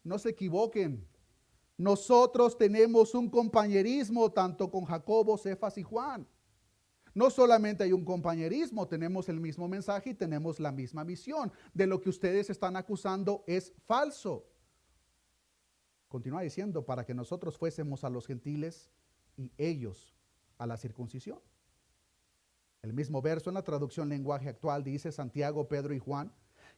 no se equivoquen. Nosotros tenemos un compañerismo tanto con Jacobo, Cefas y Juan. No solamente hay un compañerismo, tenemos el mismo mensaje y tenemos la misma misión. De lo que ustedes están acusando es falso. Continúa diciendo, para que nosotros fuésemos a los gentiles y ellos a la circuncisión. El mismo verso en la traducción lenguaje actual dice Santiago, Pedro y Juan,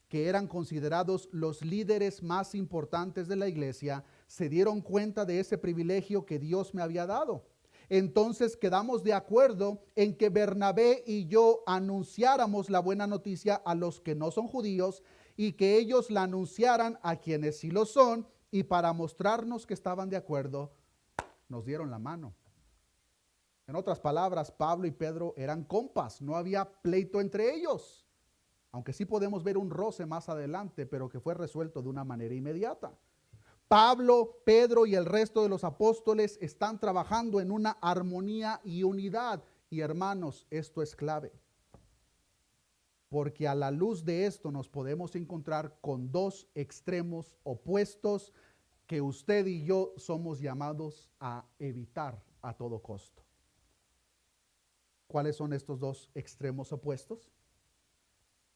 que eran considerados los líderes más importantes de la iglesia, se dieron cuenta de ese privilegio que Dios me había dado. Entonces quedamos de acuerdo en que Bernabé y yo anunciáramos la buena noticia a los que no son judíos y que ellos la anunciaran a quienes sí lo son y para mostrarnos que estaban de acuerdo, nos dieron la mano. En otras palabras, Pablo y Pedro eran compas, no había pleito entre ellos, aunque sí podemos ver un roce más adelante, pero que fue resuelto de una manera inmediata. Pablo, Pedro y el resto de los apóstoles están trabajando en una armonía y unidad. Y hermanos, esto es clave, porque a la luz de esto nos podemos encontrar con dos extremos opuestos que usted y yo somos llamados a evitar a todo costo. ¿Cuáles son estos dos extremos opuestos?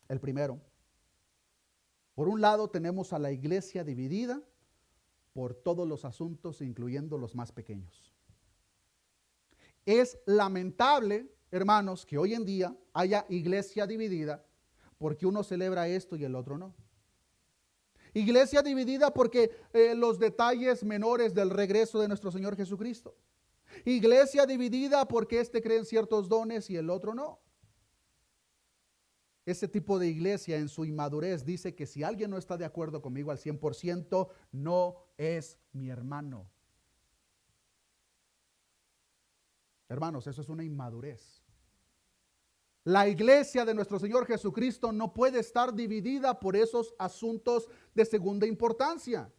El primero, por un lado tenemos a la iglesia dividida por todos los asuntos, incluyendo los más pequeños. Es lamentable, hermanos, que hoy en día haya iglesia dividida porque uno celebra esto y el otro no. Iglesia dividida porque los detalles menores del regreso de nuestro Señor Jesucristo. Iglesia dividida porque este cree en ciertos dones y el otro no. Ese tipo de iglesia en su inmadurez dice que si alguien no está de acuerdo conmigo al 100%, no es mi hermano. Hermanos, eso es una inmadurez. La iglesia de nuestro Señor Jesucristo no puede estar dividida por esos asuntos de segunda importancia.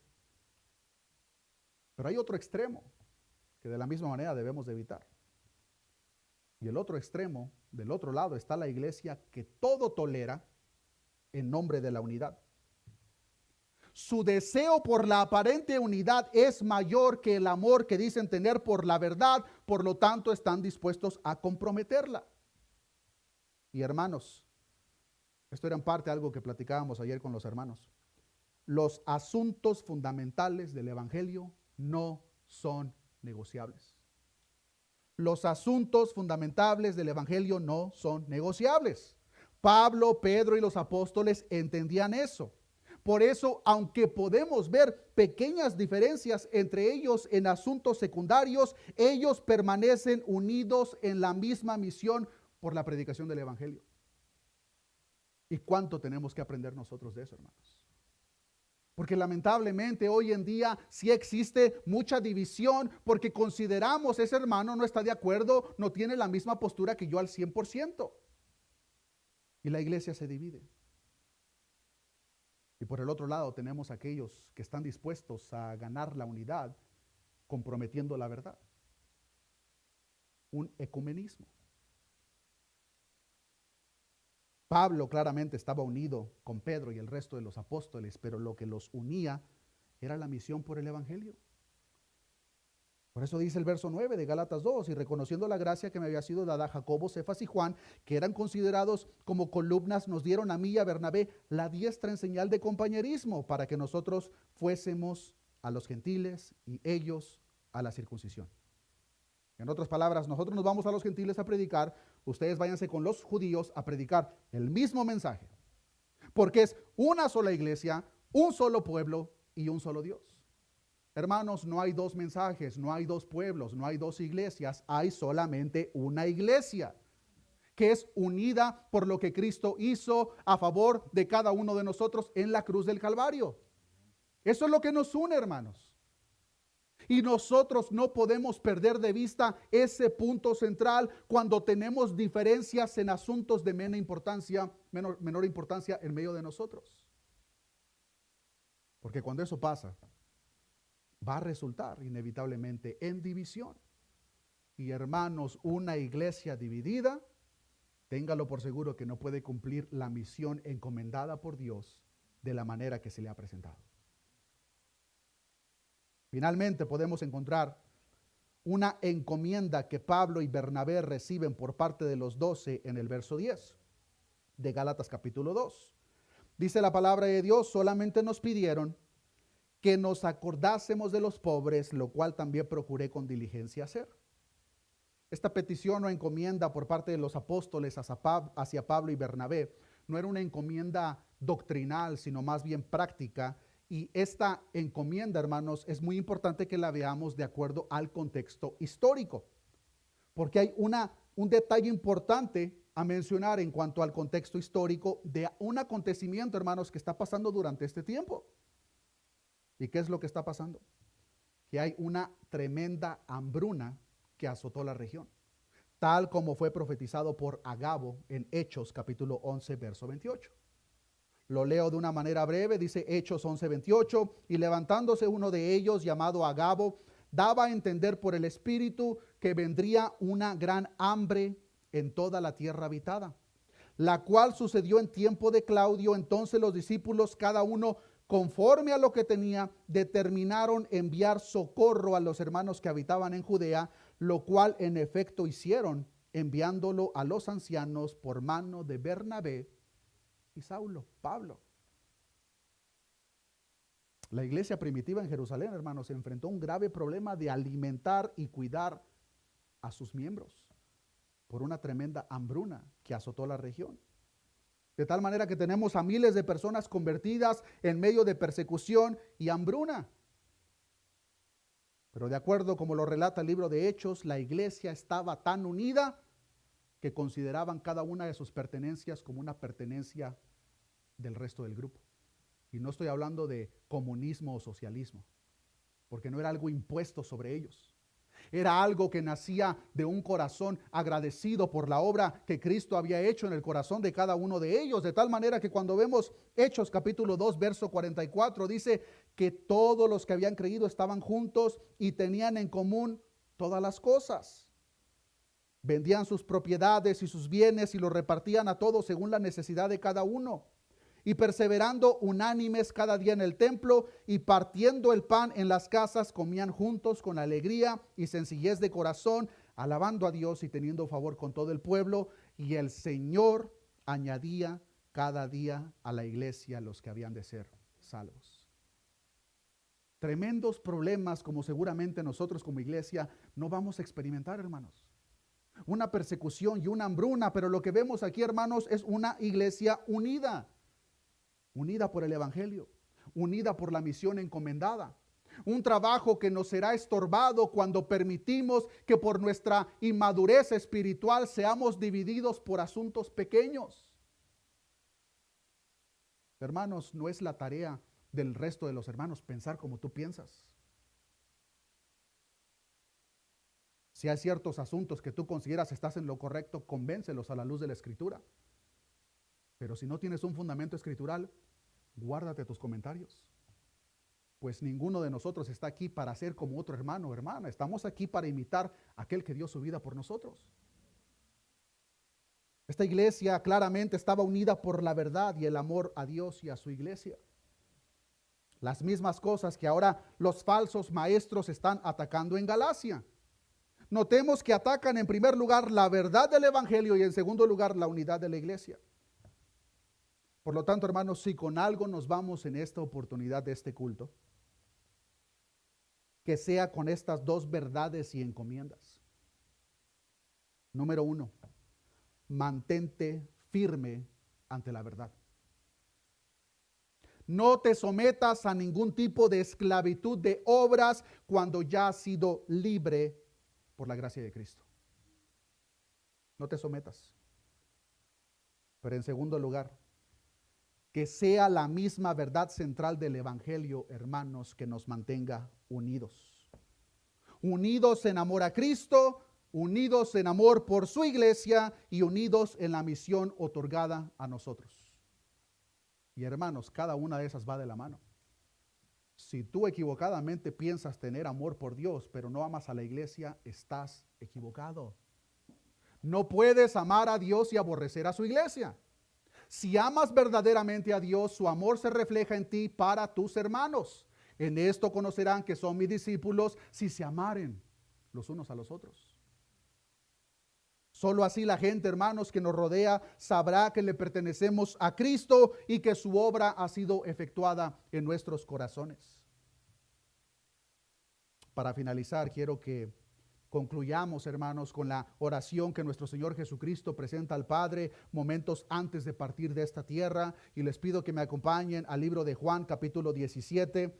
Pero hay otro extremo que de la misma manera debemos de evitar. Y el otro extremo, del otro lado, está la iglesia que todo tolera en nombre de la unidad. Su deseo por la aparente unidad es mayor que el amor que dicen tener por la verdad, por lo tanto están dispuestos a comprometerla. Y hermanos, esto era en parte algo que platicábamos ayer con los hermanos. Los asuntos fundamentales del evangelio no son negociables. Los asuntos fundamentales del evangelio no son negociables. Pablo, Pedro y los apóstoles entendían eso. Por eso, aunque podemos ver pequeñas diferencias entre ellos en asuntos secundarios, ellos permanecen unidos en la misma misión por la predicación del evangelio. ¿Y cuánto tenemos que aprender nosotros de eso, hermanos? Porque lamentablemente hoy en día sí existe mucha división porque consideramos ese hermano no está de acuerdo, no tiene la misma postura que yo al 100%. Y la iglesia se divide. Y por el otro lado tenemos aquellos que están dispuestos a ganar la unidad comprometiendo la verdad. Un ecumenismo. Pablo claramente estaba unido con Pedro y el resto de los apóstoles, pero lo que los unía era la misión por el evangelio. Por eso dice el verso 9 de Gálatas 2, y reconociendo la gracia que me había sido dada a Jacobo, Cefas y Juan, que eran considerados como columnas, nos dieron a mí y a Bernabé la diestra en señal de compañerismo, para que nosotros fuésemos a los gentiles y ellos a la circuncisión. En otras palabras, nosotros nos vamos a los gentiles a predicar, ustedes váyanse con los judíos a predicar el mismo mensaje, porque es una sola iglesia, un solo pueblo y un solo Dios. Hermanos, no hay dos mensajes, no hay dos pueblos, no hay dos iglesias, hay solamente una iglesia que es unida por lo que Cristo hizo a favor de cada uno de nosotros en la cruz del Calvario. Eso es lo que nos une, hermanos. Y nosotros no podemos perder de vista ese punto central cuando tenemos diferencias en asuntos de menor importancia en medio de nosotros. Porque cuando eso pasa, va a resultar inevitablemente en división. Y hermanos, una iglesia dividida, téngalo por seguro que no puede cumplir la misión encomendada por Dios de la manera que se le ha presentado. Finalmente podemos encontrar una encomienda que Pablo y Bernabé reciben por parte de los 12 en el verso 10 de Gálatas capítulo 2. Dice la palabra de Dios, solamente nos pidieron que nos acordásemos de los pobres, lo cual también procuré con diligencia hacer. Esta petición o encomienda por parte de los apóstoles hacia Pablo y Bernabé no era una encomienda doctrinal, sino más bien práctica. Y esta encomienda, hermanos, es muy importante que la veamos de acuerdo al contexto histórico, porque hay un detalle importante a mencionar en cuanto al contexto histórico de un acontecimiento, hermanos, que está pasando durante este tiempo. ¿Y qué es lo que está pasando? Que hay una tremenda hambruna que azotó la región, tal como fue profetizado por Agabo en Hechos capítulo 11, verso 28. Lo leo de una manera breve, dice Hechos 11:28, y levantándose uno de ellos, llamado Agabo, daba a entender por el Espíritu que vendría una gran hambre en toda la tierra habitada, la cual sucedió en tiempo de Claudio. Entonces los discípulos, cada uno conforme a lo que tenía, determinaron enviar socorro a los hermanos que habitaban en Judea, lo cual en efecto hicieron, enviándolo a los ancianos por mano de Bernabé y Saulo, Pablo. La iglesia primitiva en Jerusalén, hermanos, se enfrentó a un grave problema de alimentar y cuidar a sus miembros por una tremenda hambruna que azotó la región. De tal manera que tenemos a miles de personas convertidas en medio de persecución y hambruna. Pero de acuerdo como lo relata el libro de Hechos, la iglesia estaba tan unida que consideraban cada una de sus pertenencias como una pertenencia del resto del grupo. Y no estoy hablando de comunismo o socialismo, porque no era algo impuesto sobre ellos. Era algo que nacía de un corazón agradecido por la obra que Cristo había hecho en el corazón de cada uno de ellos. De tal manera que cuando vemos Hechos capítulo 2, verso 44, dice que todos los que habían creído estaban juntos y tenían en común todas las cosas. Vendían sus propiedades y sus bienes y los repartían a todos según la necesidad de cada uno. Y perseverando unánimes cada día en el templo y partiendo el pan en las casas, comían juntos con alegría y sencillez de corazón, alabando a Dios y teniendo favor con todo el pueblo. Y el Señor añadía cada día a la iglesia los que habían de ser salvos. Tremendos problemas como seguramente nosotros como iglesia no vamos a experimentar, hermanos. Una persecución y una hambruna, pero lo que vemos aquí, hermanos, es una iglesia unida. Unida por el evangelio, unida por la misión encomendada. Un trabajo que nos será estorbado cuando permitimos que por nuestra inmadurez espiritual seamos divididos por asuntos pequeños. Hermanos, no es la tarea del resto de los hermanos pensar como tú piensas. Si hay ciertos asuntos que tú consideras estás en lo correcto, convéncelos a la luz de la Escritura. Pero si no tienes un fundamento escritural, guárdate tus comentarios. Pues ninguno de nosotros está aquí para ser como otro hermano o hermana. Estamos aquí para imitar a aquel que dio su vida por nosotros. Esta iglesia claramente estaba unida por la verdad y el amor a Dios y a su iglesia. Las mismas cosas que ahora los falsos maestros están atacando en Galacia. Notemos que atacan en primer lugar la verdad del evangelio y en segundo lugar la unidad de la iglesia. Por lo tanto, hermanos, si con algo nos vamos en esta oportunidad de este culto, que sea con estas dos verdades y encomiendas. Número 1, mantente firme ante la verdad. No te sometas a ningún tipo de esclavitud de obras cuando ya has sido libre por la gracia de Cristo. No te sometas. Pero en segundo lugar, que sea la misma verdad central del evangelio, hermanos, que nos mantenga unidos. Unidos en amor a Cristo, unidos en amor por su iglesia y unidos en la misión otorgada a nosotros. Y hermanos, cada una de esas va de la mano. Si tú equivocadamente piensas tener amor por Dios, pero no amas a la iglesia, estás equivocado. No puedes amar a Dios y aborrecer a su iglesia. Si amas verdaderamente a Dios, su amor se refleja en ti para tus hermanos. En esto conocerán que son mis discípulos si se amaren los unos a los otros. Solo así la gente, hermanos, que nos rodea sabrá que le pertenecemos a Cristo y que su obra ha sido efectuada en nuestros corazones. Para finalizar, quiero que concluyamos, hermanos, con la oración que nuestro Señor Jesucristo presenta al Padre momentos antes de partir de esta tierra. Y les pido que me acompañen al libro de Juan, capítulo 17,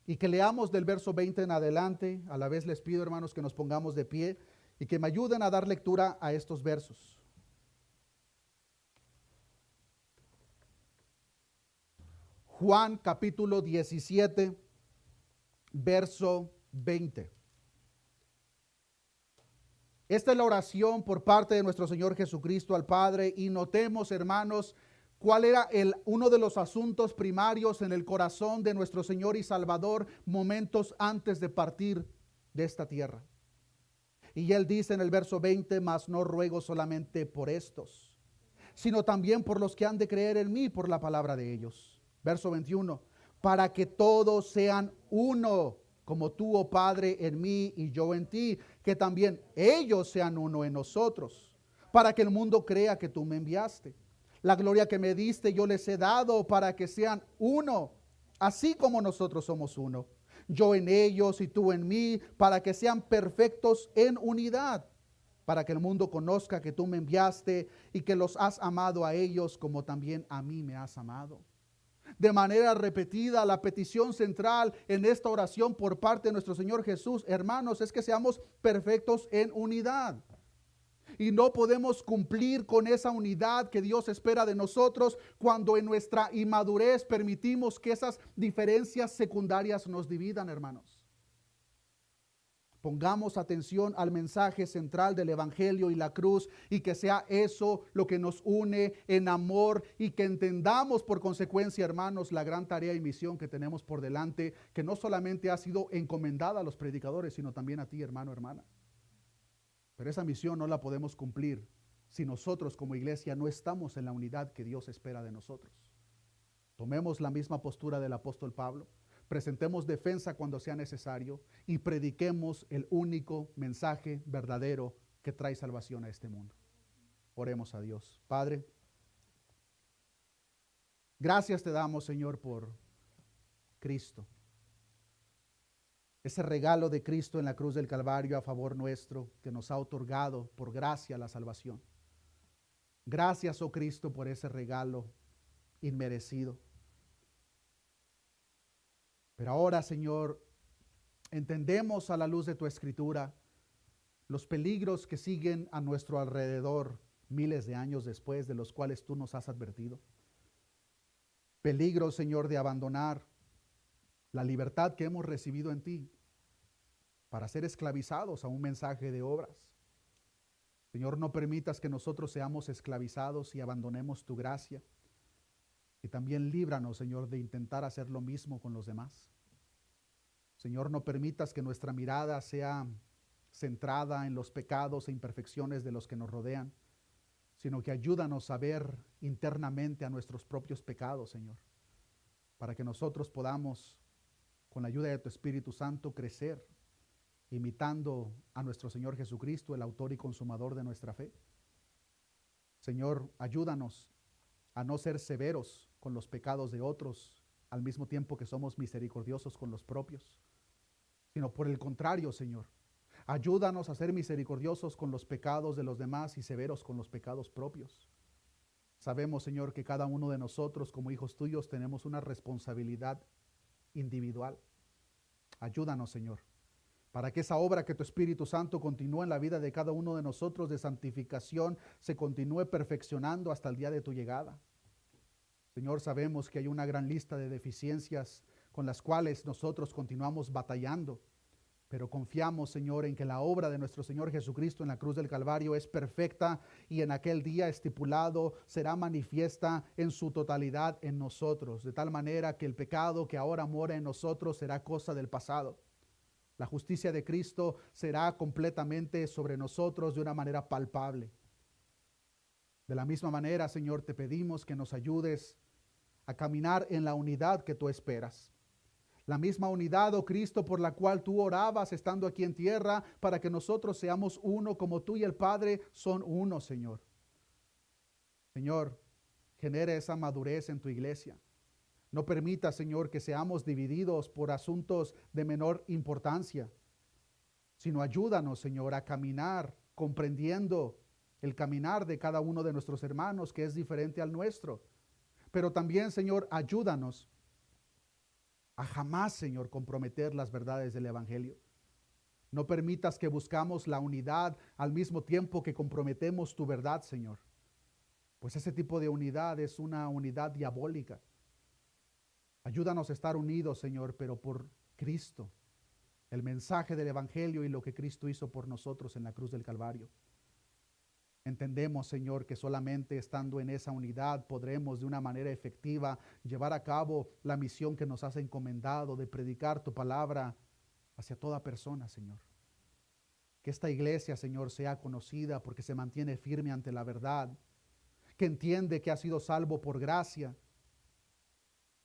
y que leamos del verso 20 en adelante. A la vez les pido, hermanos, que nos pongamos de pie y que me ayuden a dar lectura a estos versos. Juan, capítulo 17, verso 20. Esta es la oración por parte de nuestro Señor Jesucristo al Padre, y notemos, hermanos, cuál era uno de los asuntos primarios en el corazón de nuestro Señor y Salvador momentos antes de partir de esta tierra. Y Él dice en el verso 20, mas no ruego solamente por estos, sino también por los que han de creer en mí por la palabra de ellos. Verso 21, para que todos sean uno, como tú, oh Padre, en mí y yo en ti, que también ellos sean uno en nosotros, para que el mundo crea que tú me enviaste. La gloria que me diste yo les he dado para que sean uno, así como nosotros somos uno. Yo en ellos y tú en mí, para que sean perfectos en unidad, para que el mundo conozca que tú me enviaste y que los has amado a ellos como también a mí me has amado. De manera repetida, la petición central en esta oración por parte de nuestro Señor Jesús, hermanos, es que seamos perfectos en unidad. Y no podemos cumplir con esa unidad que Dios espera de nosotros cuando en nuestra inmadurez permitimos que esas diferencias secundarias nos dividan, hermanos. Pongamos atención al mensaje central del Evangelio y la cruz, y que sea eso lo que nos une en amor, y que entendamos por consecuencia, hermanos, la gran tarea y misión que tenemos por delante, que no solamente ha sido encomendada a los predicadores, sino también a ti, hermano, hermana. Pero esa misión no la podemos cumplir si nosotros como iglesia no estamos en la unidad que Dios espera de nosotros. Tomemos la misma postura del apóstol Pablo. Presentemos defensa cuando sea necesario y prediquemos el único mensaje verdadero que trae salvación a este mundo. Oremos a Dios. Padre, gracias te damos, Señor, por Cristo. Ese regalo de Cristo en la cruz del Calvario a favor nuestro, que nos ha otorgado por gracia la salvación. Gracias, oh Cristo, por ese regalo inmerecido. Pero ahora, Señor, entendemos a la luz de tu Escritura los peligros que siguen a nuestro alrededor miles de años después, de los cuales tú nos has advertido. Peligro, Señor, de abandonar la libertad que hemos recibido en ti para ser esclavizados a un mensaje de obras. Señor, no permitas que nosotros seamos esclavizados y abandonemos tu gracia. Y también líbranos, Señor, de intentar hacer lo mismo con los demás. Señor, no permitas que nuestra mirada sea centrada en los pecados e imperfecciones de los que nos rodean, sino que ayúdanos a ver internamente a nuestros propios pecados, Señor, para que nosotros podamos, con la ayuda de tu Espíritu Santo, crecer, imitando a nuestro Señor Jesucristo, el autor y consumador de nuestra fe. Señor, ayúdanos a no ser severos con los pecados de otros, al mismo tiempo que somos misericordiosos con los propios, sino por el contrario, Señor, ayúdanos a ser misericordiosos con los pecados de los demás y severos con los pecados propios. Sabemos, Señor, que cada uno de nosotros como hijos tuyos tenemos una responsabilidad individual. Ayúdanos, Señor, para que esa obra que tu Espíritu Santo continúa en la vida de cada uno de nosotros de santificación se continúe perfeccionando hasta el día de tu llegada. Señor, sabemos que hay una gran lista de deficiencias con las cuales nosotros continuamos batallando, pero confiamos, Señor, en que la obra de nuestro Señor Jesucristo en la cruz del Calvario es perfecta y en aquel día estipulado será manifiesta en su totalidad en nosotros, de tal manera que el pecado que ahora mora en nosotros será cosa del pasado. La justicia de Cristo será completamente sobre nosotros de una manera palpable. De la misma manera, Señor, te pedimos que nos ayudes a caminar en la unidad que tú esperas. La misma unidad, oh Cristo, por la cual tú orabas estando aquí en tierra, para que nosotros seamos uno como tú y el Padre son uno, Señor. Señor, genera esa madurez en tu iglesia. No permita, Señor, que seamos divididos por asuntos de menor importancia, sino ayúdanos, Señor, a caminar comprendiendo el caminar de cada uno de nuestros hermanos que es diferente al nuestro. Pero también, Señor, ayúdanos a jamás, Señor, comprometer las verdades del Evangelio. No permitas que buscamos la unidad al mismo tiempo que comprometemos tu verdad, Señor. Pues ese tipo de unidad es una unidad diabólica. Ayúdanos a estar unidos, Señor, pero por Cristo, el mensaje del Evangelio y lo que Cristo hizo por nosotros en la cruz del Calvario. Entendemos, Señor, que solamente estando en esa unidad podremos de una manera efectiva llevar a cabo la misión que nos has encomendado de predicar tu palabra hacia toda persona, Señor. Que esta iglesia, Señor, sea conocida porque se mantiene firme ante la verdad, que entiende que ha sido salvo por gracia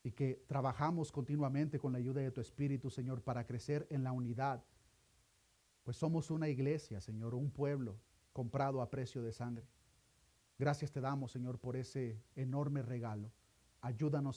y que trabajamos continuamente con la ayuda de tu Espíritu, Señor, para crecer en la unidad. Pues somos una iglesia, Señor, un pueblo comprado a precio de sangre. Gracias te damos, Señor, por ese enorme regalo. Ayúdanos